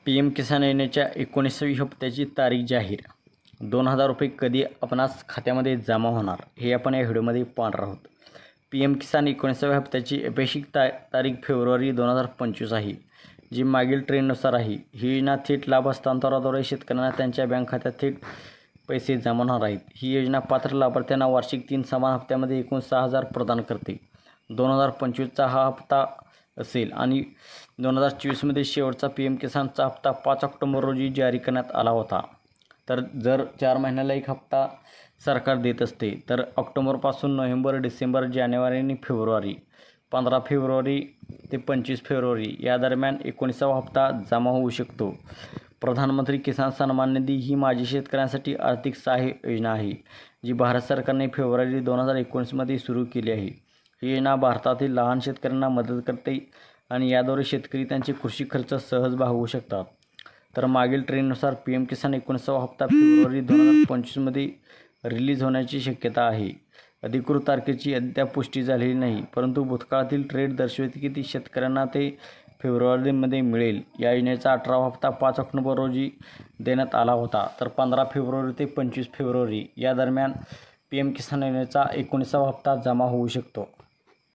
PM किसान योजनेच्या 19वी हप्त्याची तारीख जाहीर. 2,000 रुपये कधी आपणास खात्यामध्ये जमा होणार हे आपण या व्हिडिओमध्ये पाहणार आहोत. PM किसान 19व्या हप्त्याची अपेक्षित तारीख फेब्रुवारी 2025 आहे, जी मागील ट्रेंडनुसार आहे. ही योजना थेट लाभ हस्तांतरणाद्वारे शेतकऱ्यांना त्यांच्या बँक खात्यात थेट पैसे जमा होणार आहेत. ही योजना पात्र लाभार्थ्यांना वार्षिक 3 समान हप्त्यामध्ये एकूण 6,000 प्रदान करते. 2025चा हा हप्ता असेल आणि 2024मध्ये शेवटचा PM किसानचा हप्ता 5 ऑक्टोबर रोजी जारी करण्यात आला होता. तर जर 4 महिन्याला एक हप्ता सरकार देत असते, तर ऑक्टोबरपासून नोव्हेंबर, डिसेंबर, जानेवारी आणि फेब्रुवारी 15 फेब्रुवारी ते 25 फेब्रुवारी या दरम्यान 19वा हप्ता जमा होऊ शकतो. प्रधानमंत्री किसान सन्मान निधी ही माजी शेतकऱ्यांसाठी आर्थिक सहाय्य योजना आहे, जी भारत सरकारने फेब्रुवारी 2019मध्ये सुरू केली आहे. ही योजना भारतातील लहान शेतकऱ्यांना मदत करते आणि याद्वारे शेतकरी त्यांचे कृषी खर्च सहज भागवू शकतात. तर मागील ट्रेंडनुसार PM किसान 19वा हप्ता फेब्रुवारी 2025मध्ये रिलीज होण्याची शक्यता आहे. अधिकृत तारखेची अद्याप पुष्टी झालेली नाही, परंतु भूतकाळातील ट्रेंड दर्शवते की शेतकऱ्यांना ते फेब्रुवारीमध्ये मिळेल. या योजनेचा 18वा हप्ता 5 ऑक्टोबर रोजी देण्यात आला होता, तर 15 फेब्रुवारी ते 25 फेब्रुवारी या दरम्यान PM किसान योजनेचा 19वा हप्ता जमा होऊ शकतो.